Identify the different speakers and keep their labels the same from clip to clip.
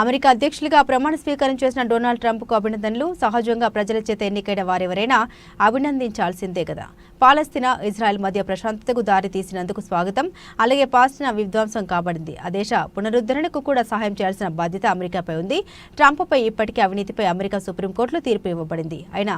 Speaker 1: America అధ్యక్షులుగా ప్రమాణ స్వీకారం చేసిన డొనాల్డ్ ట్రంప్కు అభినందనలు. సహజంగా ప్రజల చేత ఎన్నికైన వారెవరైనా అభినందించాల్సిందే కదా. పాలస్తీనా, ఇజ్రాయెల్ మధ్య ప్రశాంతతకు దారి తీసినందుకు స్వాగతం. అలాగే పాలస్తీనా విధ్వంసం కాబడింది. ఆ దేశ పునరుద్ధరణకు కూడా సహాయం చేయాల్సిన బాధ్యత అమెరికాపై ఉంది. ట్రంప్పై ఇప్పటికే అవినీతిపై అమెరికా సుప్రీంకోర్టులో తీర్పు ఇవ్వబడింది. అయినా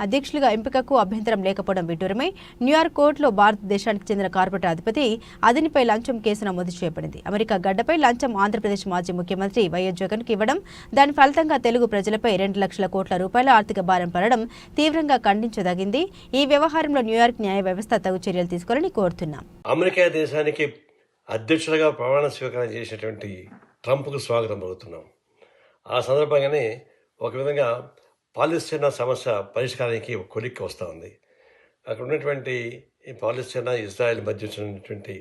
Speaker 1: అధ్యక్షులుగా ఎంపికకు అభ్యంతరం లేకపోవడం విడ్డూరమే. న్యూయార్క్ కోర్టులో భారతదేశానికి చెందిన కార్పొరేట్ అధిపతి అదినిపై లంచం కేసు నమోదు చేయబడింది. అమెరికా గడ్డపై లంచం ఆంధ్రప్రదేశ్ మాజీ ముఖ్యమంత్రి వైఎస్ జగన్కు ఇవ్వడం, దాని ఫలితంగా తెలుగు ప్రజలపై 2 లక్షల కోట్ల రూపాయల ఆర్థిక భారం పడడం తీవ్రంగా ఖండించదగింది. ఈ వ్యవహారంలో న్యూయార్క్ న్యాయ వ్యవస్థ తగు చర్యలు తీసుకోవాలని కోరుతున్నాం.
Speaker 2: అమెరికా దేశానికి అధ్యక్షులుగా ప్రమాణ స్వీకారం చేసినటువంటి ట్రంప్కు స్వాగతం పలుకుతున్నాం. ఆ సందర్భంగానే ఒక విధంగా పాలస్తీనా సమస్య పరిష్కారానికి ఒక కొలిక్కి వస్తూ ఉంది. అక్కడ ఉన్నటువంటి ఈ పాలస్తీనా, ఇజ్రాయెల్ మధ్య వచ్చినటువంటి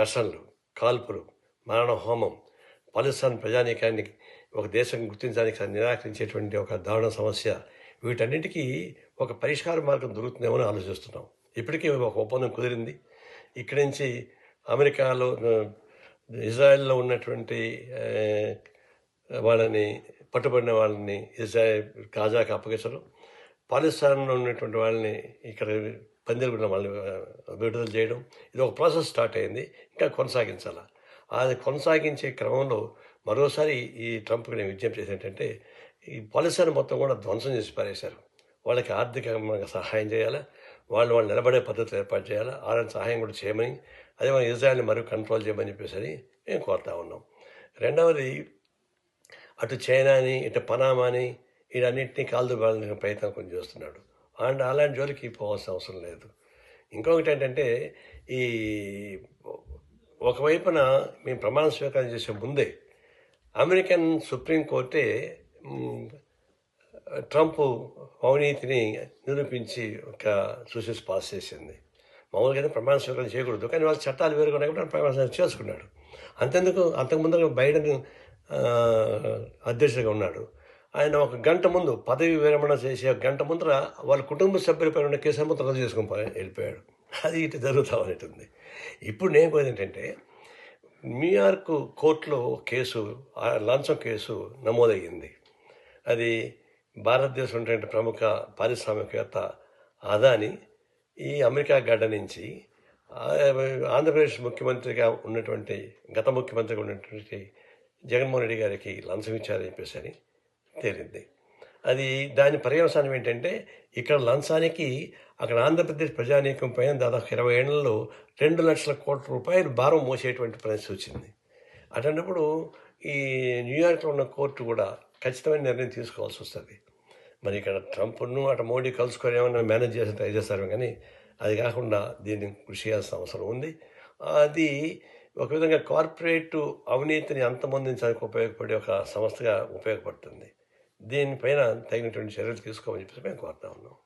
Speaker 2: ఘర్షణలు, కాల్పులు, మరణ హోమం, పాలస్తీనా ప్రజానీకాన్ని ఒక దేశం గుర్తించడానికి నిరాకరించేటువంటి ఒక దారుణ సమస్య, వీటన్నిటికీ ఒక పరిష్కార మార్గం దొరుకుతుందేమో అని ఆలోచిస్తున్నాం. ఇప్పటికీ ఒక ఒప్పందం కుదిరింది. ఇక్కడి నుంచి అమెరికాలో, ఇజ్రాయెల్లో ఉన్నటువంటి వాళ్ళని, పట్టుబడిన వాళ్ళని ఇజ్రాయెల్ గాజాకు అప్పగించడం, పాకిస్తాన్లో ఉన్నటువంటి వాళ్ళని ఇక్కడ పందిరుగున్న వాళ్ళని విడుదల చేయడం, ఇది ఒక ప్రాసెస్ స్టార్ట్ అయింది. ఇంకా కొనసాగించాలి. అది కొనసాగించే క్రమంలో మరోసారి ఈ ట్రంప్కి నేను విజ్ఞప్తి చేసి ఏంటంటే, ఈ పాలస్తీనా మొత్తం కూడా ధ్వంసం చేసి పారేశారు. వాళ్ళకి ఆర్థికంగా సహాయం చేయాలి, వాళ్ళు నిలబడే పద్ధతులు ఏర్పాటు చేయాలి, వాళ్ళని సహాయం కూడా చేయమని, అదే మన ఇజ్రాయెల్ని మరో కంట్రోల్ చేయమని చెప్పేసి మేము కోరుతా ఉన్నాం. రెండవది, అటు చైనాని, ఇటు పనామాని, వీటన్నింటినీ కాల్దుబాలని ప్రయత్నం కొంచెం చేస్తున్నాడు. అండ్ అలాంటి జోలికి పోవాల్సిన అవసరం లేదు. ఇంకొకటి ఏంటంటే, ఈ ఒకవైపున మేము ప్రమాణ స్వీకారం చేసే ముందే అమెరికన్ సుప్రీంకోర్టే ట్రంప్ అవినీతిని నిరూపించి ఒక సూసెస్ పాస్ చేసింది. మామూలుగా అయితే ప్రమాణ స్వీకారం చేయకూడదు, కానీ వాళ్ళ చట్టాలు వేరుగా ఉన్నాయి కూడా ప్రమాణ స్వీకారం చేసుకున్నాడు. అంతెందుకు, అంతకుముందు బైడెన్ అధ్యక్షుడిగా ఉన్నాడు. ఆయన ఒక గంట ముందు పదవి విరమణ చేసే గంట ముందర వాళ్ళ కుటుంబ సభ్యులపై ఉన్న కేసులు మొత్తం రద్దు చేసుకుని వెళ్ళిపోయాడు. అది ఇటు జరుగుతూ ఉంటుంది. ఇప్పుడు నేను పోయింది ఏంటంటే, న్యూయార్క్ కోర్టులో కేసు, లంచం కేసు నమోదయ్యింది. అది భారతదేశం ఉన్నటువంటి ప్రముఖ పారిశ్రామికవేత్త అదాని ఈ అమెరికా గడ్డ నుంచి ఆంధ్రప్రదేశ్ ముఖ్యమంత్రిగా ఉన్నటువంటి, గత ముఖ్యమంత్రిగా ఉన్నటువంటి జగన్మోహన్ రెడ్డి గారికి లంచం ఇచ్చారని చెప్పేసి అని తేలింది. అది దాని పర్యవసానం ఏంటంటే, ఇక్కడ లంచానికి అక్కడ ఆంధ్రప్రదేశ్ ప్రజానీకం పైన దాదాపు 20 ఏళ్లలో 2 లక్షల కోట్ల రూపాయలు భారం మోసేటువంటి పరిస్థితి వచ్చింది. అటువంటిప్పుడు ఈ న్యూయార్క్లో ఉన్న కోర్టు కూడా ఖచ్చితమైన నిర్ణయం తీసుకోవాల్సి వస్తుంది. మరి ఇక్కడ ట్రంప్ను అటు మోడీ కలుసుకొని ఏమైనా మేనేజ్ చేసి ట్రై చేస్తారు, కానీ అది కాకుండా దీన్ని కృషి చేయాల్సిన అవసరం ఉంది. అది ఒక విధంగా కార్పొరేట్ అవినీతిని అంతమొందించడానికి ఉపయోగపడే ఒక సంస్థగా ఉపయోగపడుతుంది. దీనిపైన తగినటువంటి చర్యలు తీసుకోమని చెప్పేసి మేము కోరుతా ఉన్నాం.